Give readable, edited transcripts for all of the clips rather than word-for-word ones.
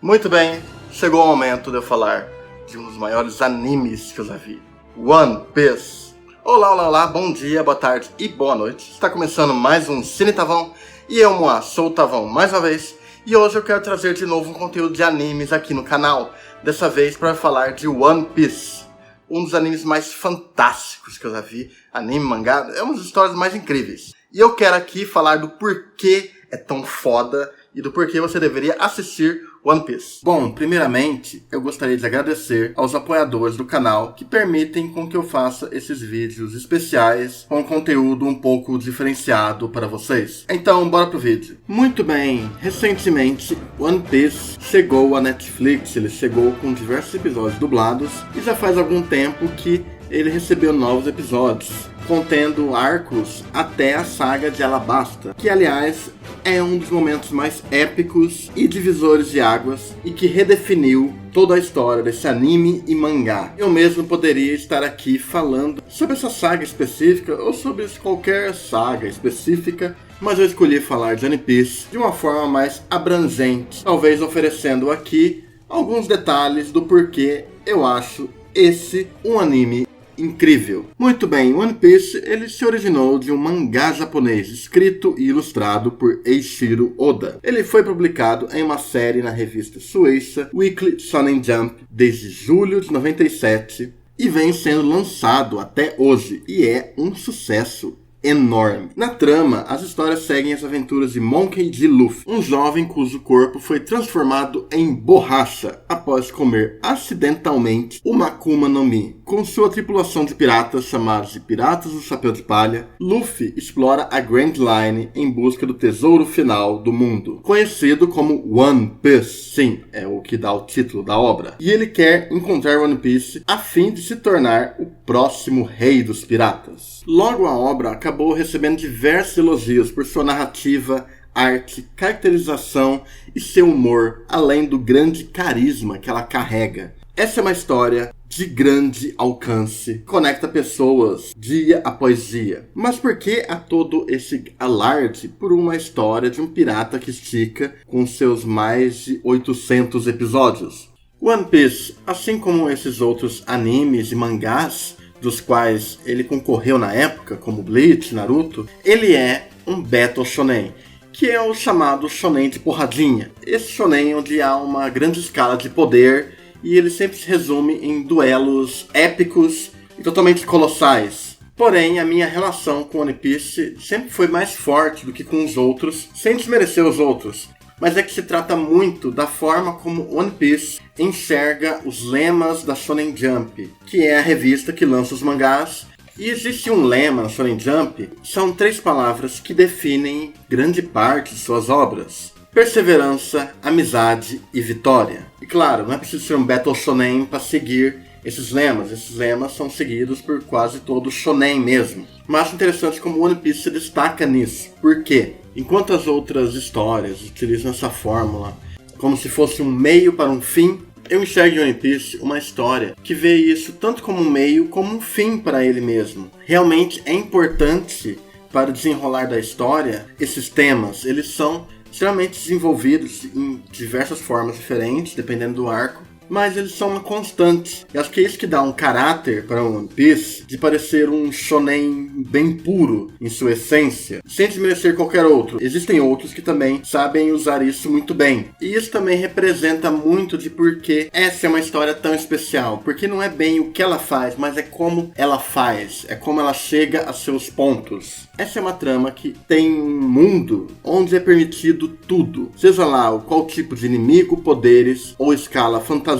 Muito bem, chegou o momento de eu falar de um dos maiores animes que eu já vi, One Piece. Olá, bom dia, boa tarde e boa noite. Está começando mais um Cine Tavão e eu, Moá, sou o Tavão mais uma vez. E hoje eu quero trazer de novo um conteúdo de animes aqui no canal. Dessa vez para falar de One Piece, um dos animes mais fantásticos que eu já vi. Anime, mangá, é uma das histórias mais incríveis. E eu quero aqui falar do porquê é tão foda e do porquê você deveria assistir One Piece. Bom, primeiramente, eu gostaria de agradecer aos apoiadores do canal que permitem com que eu faça esses vídeos especiais com conteúdo um pouco diferenciado para vocês. Então, bora pro vídeo. Muito bem, recentemente One Piece chegou à Netflix, ele chegou com diversos episódios dublados e já faz algum tempo que ele recebeu novos episódios, contendo arcos até a saga de Alabasta, que aliás é um dos momentos mais épicos e divisores de águas e que redefiniu toda a história desse anime e mangá. Eu mesmo poderia estar aqui falando sobre essa saga específica ou sobre qualquer saga específica, mas eu escolhi falar de One Piece de uma forma mais abrangente, talvez oferecendo aqui alguns detalhes do porquê eu acho esse um anime incrível. Muito bem, One Piece ele se originou de um mangá japonês escrito e ilustrado por Eiichiro Oda. Ele foi publicado em uma série na revista Shueisha Weekly Shonen Jump desde julho de 97 e vem sendo lançado até hoje e é um sucesso enorme. Na trama, as histórias seguem as aventuras de Monkey D. Luffy, um jovem cujo corpo foi transformado em borracha após comer acidentalmente uma Akuma no Mi. Com sua tripulação de piratas chamados de Piratas do Chapéu de Palha, Luffy explora a Grand Line em busca do tesouro final do mundo, conhecido como One Piece. Sim, é o que dá o título da obra. E ele quer encontrar One Piece a fim de se tornar o próximo rei dos piratas. Logo, a obra acabou recebendo diversos elogios por sua narrativa, arte, caracterização e seu humor, além do grande carisma que ela carrega. Essa é uma história de grande alcance, conecta pessoas dia após dia. Mas por que há todo esse alarde por uma história de um pirata que estica com seus mais de 800 episódios? One Piece, assim como esses outros animes e mangás, dos quais ele concorreu na época, como Bleach, Naruto, ele é um Battle Shonen, que é o chamado Shonen de porradinha. Esse Shonen onde há uma grande escala de poder e ele sempre se resume em duelos épicos e totalmente colossais. Porém, a minha relação com One Piece sempre foi mais forte do que com os outros, sem desmerecer os outros. Mas é que se trata muito da forma como One Piece enxerga os lemas da Shonen Jump, que é a revista que lança os mangás. E existe um lema na Shonen Jump, são 3 palavras que definem grande parte de suas obras: perseverança, amizade e vitória. E claro, não é preciso ser um Battle Shonen para seguir esses lemas são seguidos por quase todo shonen mesmo. Mas interessante como One Piece se destaca nisso. Por quê? Enquanto as outras histórias utilizam essa fórmula como se fosse um meio para um fim, eu enxergo em One Piece uma história que vê isso tanto como um meio como um fim para ele mesmo. Realmente é importante para o desenrolar da história, esses temas, eles são extremamente desenvolvidos em diversas formas diferentes, dependendo do arco. Mas eles são uma constante. E acho que é isso que dá um caráter para One Piece de parecer um shonen bem puro em sua essência, sem desmerecer qualquer outro. Existem outros que também sabem usar isso muito bem. E isso também representa muito de por que essa é uma história tão especial. Porque não é bem o que ela faz, mas é como ela faz. É como ela chega a seus pontos. Essa é uma trama que tem um mundo onde é permitido tudo. Seja lá qual tipo de inimigo, poderes ou escala fantasiosa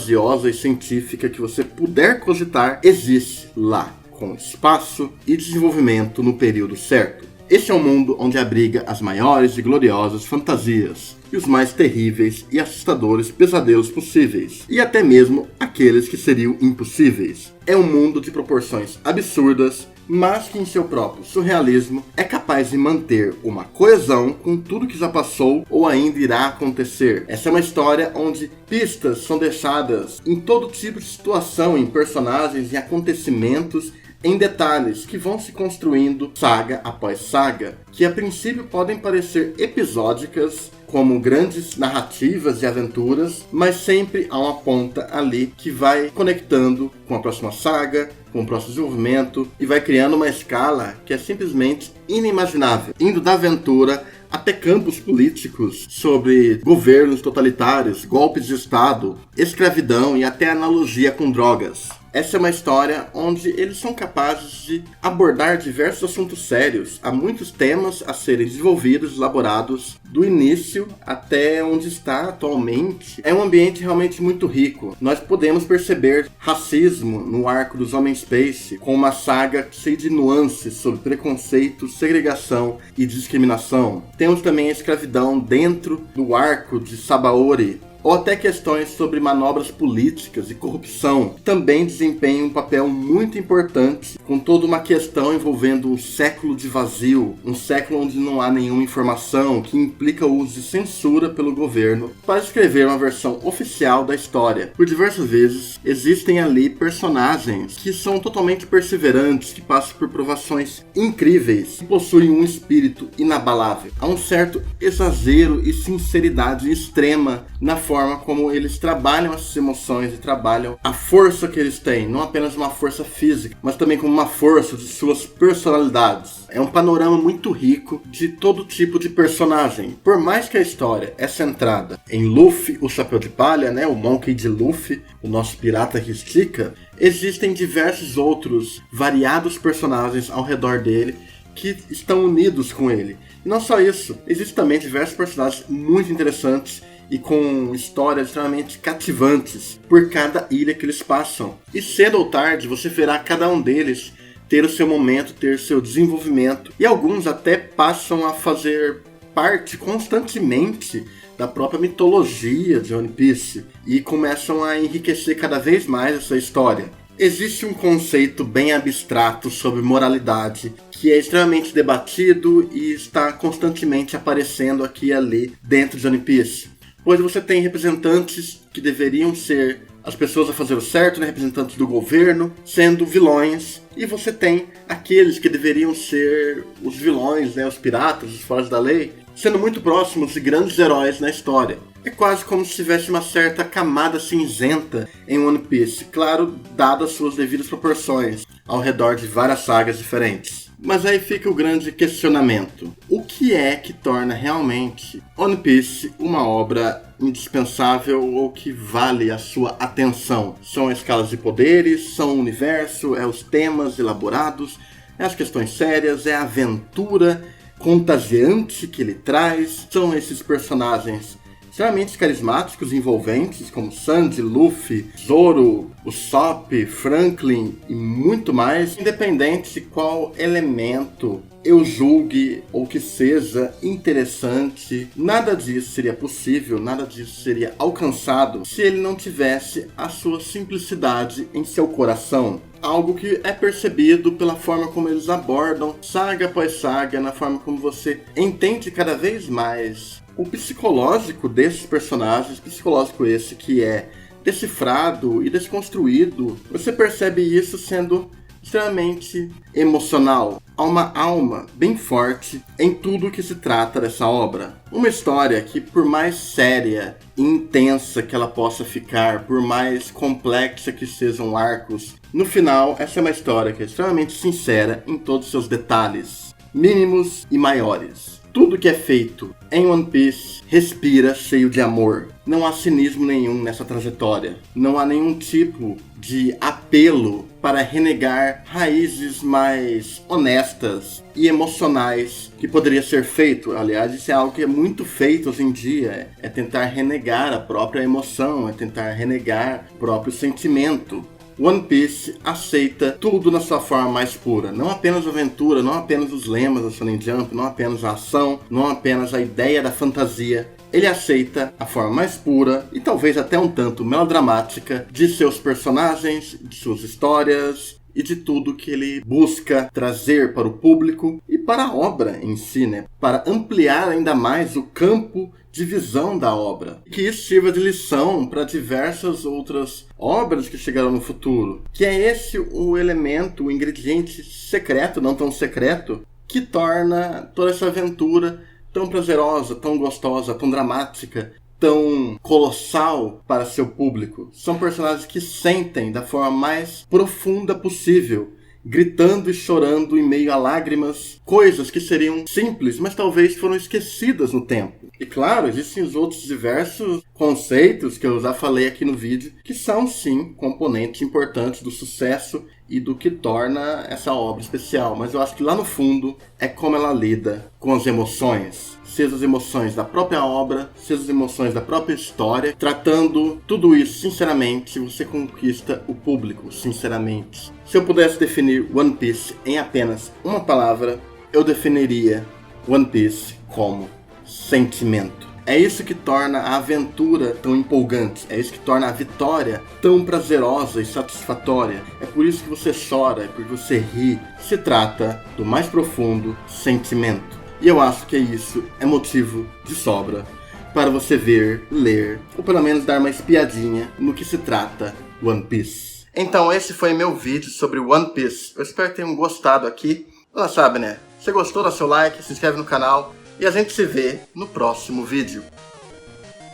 e científica que você puder cogitar, existe lá, com espaço e desenvolvimento no período certo. Esse é um mundo onde abriga as maiores e gloriosas fantasias e os mais terríveis e assustadores pesadelos possíveis, e até mesmo aqueles que seriam impossíveis. É um mundo de proporções absurdas, mas que em seu próprio surrealismo é capaz de manter uma coesão com tudo que já passou ou ainda irá acontecer. Essa é uma história onde pistas são deixadas em todo tipo de situação, em personagens e acontecimentos em detalhes que vão se construindo saga após saga, que a princípio podem parecer episódicas, como grandes narrativas e aventuras, mas sempre há uma ponta ali que vai conectando com a próxima saga, com o próximo desenvolvimento, e vai criando uma escala que é simplesmente inimaginável, indo da aventura até campos políticos sobre governos totalitários, golpes de Estado, escravidão e até analogia com drogas. Essa é uma história onde eles são capazes de abordar diversos assuntos sérios. Há muitos temas a serem desenvolvidos, elaborados, do início até onde está atualmente. É um ambiente realmente muito rico. Nós podemos perceber racismo no arco dos Homem-Space, com uma saga cheia de nuances sobre preconceito, segregação e discriminação. Temos também a escravidão dentro do arco de Sabaody, ou até questões sobre manobras políticas e corrupção, que também desempenham um papel muito importante, com toda uma questão envolvendo um século de vazio, um século onde não há nenhuma informação, que implica o uso de censura pelo governo para escrever uma versão oficial da história. Por diversas vezes, existem ali personagens que são totalmente perseverantes, que passam por provações incríveis, que possuem um espírito inabalável. Há um certo exagero e sinceridade extrema na forma como eles trabalham essas emoções e trabalham a força que eles têm, não apenas uma força física, mas também como uma força de suas personalidades. É um panorama muito rico de todo tipo de personagem. Por mais que a história é centrada em Luffy, o Chapéu de Palha, né, o Monkey D. Luffy, o nosso pirata que estica, existem diversos outros variados personagens ao redor dele que estão unidos com ele. E não só isso, existem também diversos personagens muito interessantes e com histórias extremamente cativantes por cada ilha que eles passam. E cedo ou tarde você verá cada um deles ter o seu momento, ter o seu desenvolvimento, e alguns até passam a fazer parte constantemente da própria mitologia de One Piece e começam a enriquecer cada vez mais essa história. Existe um conceito bem abstrato sobre moralidade que é extremamente debatido e está constantemente aparecendo aqui e ali dentro de One Piece. Pois você tem representantes que deveriam ser as pessoas a fazer o certo, né? Representantes do governo, sendo vilões. E você tem aqueles que deveriam ser os vilões, né? Os piratas, os fora da lei, sendo muito próximos de grandes heróis na história. É quase como se tivesse uma certa camada cinzenta em One Piece, claro, dadas suas devidas proporções, ao redor de várias sagas diferentes. Mas aí fica o grande questionamento. O que é que torna realmente One Piece uma obra indispensável ou que vale a sua atenção? São as escalas de poderes, são o universo, é os temas elaborados, é as questões sérias, é a aventura contagiante que ele traz, são esses personagens extremamente carismáticos e envolventes, como Sandy, Luffy, Zoro, Usopp, Franklin e muito mais, independente de qual elemento eu julgue ou que seja interessante, nada disso seria possível, nada disso seria alcançado se ele não tivesse a sua simplicidade em seu coração. Algo que é percebido pela forma como eles abordam saga após saga, na forma como você entende cada vez mais o psicológico desses personagens, psicológico esse que é decifrado e desconstruído. Você percebe isso sendo extremamente emocional. Há uma alma bem forte em tudo que se trata dessa obra. Uma história que, por mais séria e intensa que ela possa ficar, por mais complexa que sejam arcos, no final, essa é uma história que é extremamente sincera em todos os seus detalhes, mínimos e maiores. Tudo que é feito em One Piece respira cheio de amor. Não há cinismo nenhum nessa trajetória. Não há nenhum tipo de apelo para renegar raízes mais honestas e emocionais que poderia ser feito. Aliás, isso é algo que é muito feito hoje em dia. É tentar renegar a própria emoção, é tentar renegar o próprio sentimento. One Piece aceita tudo na sua forma mais pura. Não apenas a aventura, não apenas os lemas da Shonen Jump, não apenas a ação, não apenas a ideia da fantasia. Ele aceita a forma mais pura e talvez até um tanto melodramática de seus personagens, de suas histórias e de tudo que ele busca trazer para o público e para a obra em si, né? Para ampliar ainda mais o campo de visão da obra. Que isso sirva de lição para diversas outras obras que chegarão no futuro. Que é esse o elemento, o ingrediente secreto, não tão secreto, que torna toda essa aventura tão prazerosa, tão gostosa, tão dramática, tão colossal para seu público. São personagens que sentem da forma mais profunda possível, gritando e chorando em meio a lágrimas, coisas que seriam simples, mas talvez foram esquecidas no tempo. E claro, existem os outros diversos conceitos que eu já falei aqui no vídeo, que são sim componentes importantes do sucesso e do que torna essa obra especial. Mas eu acho que lá no fundo é como ela lida com as emoções. Seja as emoções da própria obra, seja as emoções da própria história. Tratando tudo isso sinceramente, você conquista o público sinceramente. Se eu pudesse definir One Piece em apenas uma palavra, eu definiria One Piece como sentimento. É isso que torna a aventura tão empolgante. É isso que torna a vitória tão prazerosa e satisfatória. É por isso que você chora, é por isso que você ri. Se trata do mais profundo sentimento. E eu acho que isso é motivo de sobra para você ver, ler, ou pelo menos dar uma espiadinha no que se trata One Piece. Então esse foi meu vídeo sobre One Piece. Eu espero que tenham gostado aqui. Já sabe, né? Se gostou, dá seu like, se inscreve no canal. E a gente se vê no próximo vídeo.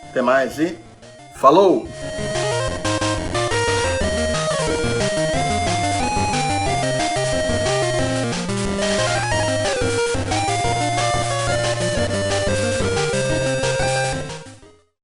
Até mais e falou!